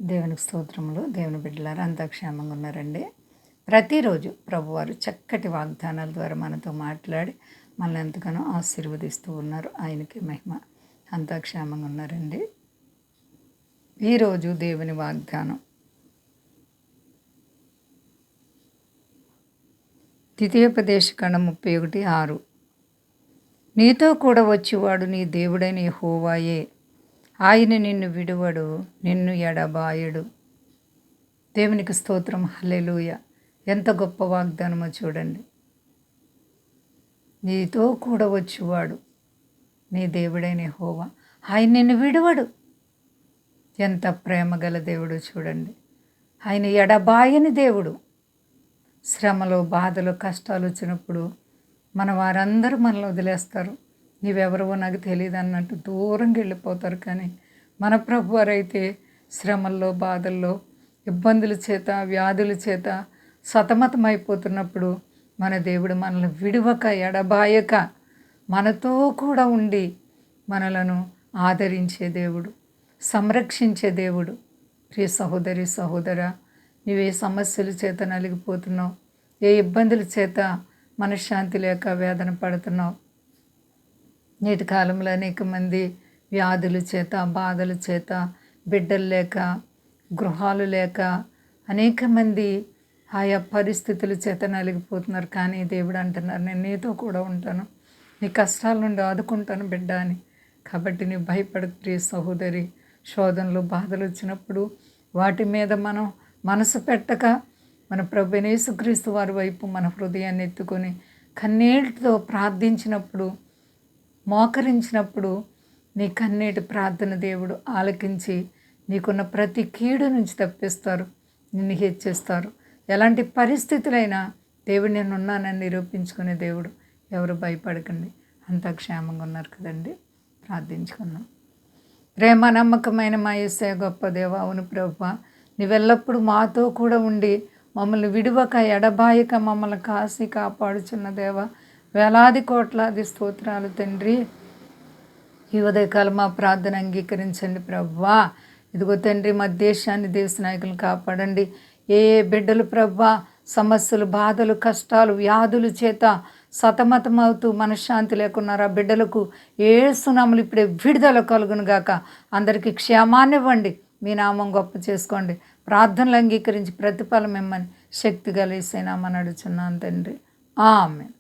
దేవునికి స్తోత్రములు. దేవుని బిడ్డలారా అంతా క్షేమంగా ఉన్నారండి. ప్రతిరోజు ప్రభువారు చక్కటి వాగ్దానాల ద్వారా మనతో మాట్లాడి మనల్ని ఎంతగానో ఆశీర్వదిస్తూ ఉన్నారు. ఆయనకి మహిమ. అంతా క్షేమంగా ఉన్నారండి. ఈరోజు దేవుని వాగ్దానం ద్వితీయోపదేశకాండం 31:6. నీతో కూడా వచ్చేవాడు నీ దేవుడైన యెహోవాయే. ఆయన నిన్ను విడువడు, నిన్ను ఎడబాయడు. దేవునికి స్తోత్రం. హల్లెలూయా. ఎంత గొప్ప వాగ్దానమో చూడండి. నీతో కూడా వచ్చేవాడు నీ దేవుడైన యెహోవా, ఆయన నిన్ను విడువడు. ఎంత ప్రేమ గల దేవుడు చూడండి. ఆయన ఎడబాయని దేవుడు. శ్రమలు, బాధలు, కష్టాలు వచ్చినప్పుడు మన వారందరూ మనల్ని వదిలేస్తారు. నీవెవరవో నాకు తెలియదు అన్నట్టు దూరంగా వెళ్ళిపోతారు. కానీ మన ప్రభు వారైతే శ్రమల్లో, బాధల్లో, ఇబ్బందుల చేత, వ్యాధుల చేత సతమతమైపోతున్నప్పుడు మన దేవుడు మనల్ని విడువక, ఎడబాయక మనతో కూడా ఉండి మనలను ఆదరించే దేవుడు, సంరక్షించే దేవుడు. ప్రియ సహోదరి, సహోదరా, నీవే సమస్యల చేత నలిగిపోతున్నావు, ఏ ఇబ్బందుల చేత మనశ్శాంతి లేక వేదన పడుతున్నావు. నేటి కాలంలో అనేక మంది వ్యాధుల చేత, బాధల చేత, బిడ్డలు లేక, గృహాలు లేక అనేక మంది ఆయా పరిస్థితుల చేత నలిగిపోతున్నారు. కానీ దేవుడు అంటున్నారు, నేను నీతో కూడా ఉంటాను, నీ కష్టాల నుండి ఆదుకుంటాను బిడ్డ అని. కాబట్టి నీ భయపడకు ప్రియ సహోదరి. శోధనలు, బాధలు వచ్చినప్పుడు వాటి మీద మనం మనసు పెట్టక మన ప్రభువైన యేసుక్రీస్తు వారి వైపు మన హృదయాన్ని ఎత్తుకొని కన్నీటితో ప్రార్థించినప్పుడు, మోకరించినప్పుడు నీ కన్నీటి ప్రార్థన దేవుడు ఆలకించి నీకున్న ప్రతి కీడు నుంచి తప్పిస్తారు, నిన్ను హెచ్చిస్తారు. ఎలాంటి పరిస్థితులైనా దేవుడు నేను ఉన్నానని నిరూపించుకునే దేవుడు. ఎవరు భయపడకండి, అంతా క్షేమంగా ఉన్నారు కదండి. ప్రార్థించుకున్నాం. ప్రేమ నమ్మకమైన మా యేసయ్య గొప్ప దేవ, అవును ప్రభువా, నీవెల్లప్పుడూ మాతో కూడా ఉండి మమ్మల్ని విడువక, ఎడబాయక మమ్మల్ని కాసి కాపాడుచున్న దేవ, వేలాది కోట్లాది స్తోత్రాలు తండ్రి. ఈ ఉదయకాలం మా ప్రార్థన అంగీకరించండి ప్రభువా. ఇదిగో తండ్రి, మా దేశాన్ని, దేశ నాయకులను కాపాడండి. ఏ బిడ్డలు ప్రభువా సమస్యలు, బాధలు, కష్టాలు, వ్యాధుల చేత సతమతమవుతూ మనశ్శాంతి లేకున్నారు, ఆ బిడ్డలకు యేసునామములో ఇప్పుడే విడుదల కలుగును గాక. అందరికీ క్షేమాన్ని ఇవ్వండి, మీ నామం గొప్ప చేసుకోండి. ప్రార్థనలు అంగీకరించి ప్రతిఫలం ఇమ్మని శక్తి కలిసేనామని అడుగుచున్నాను తండ్రి. ఆమేన్.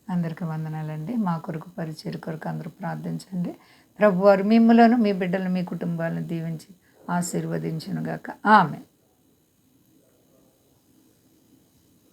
అందరికీ వందనాలండి. మా కొరకు, పరిచర్య కొరకు అందరూ ప్రార్థించండి. ప్రభువారు మిమ్ములను, మీ బిడ్డలను, మీ కుటుంబాలను దీవించి ఆశీర్వదించునుగాక. ఆమేన్.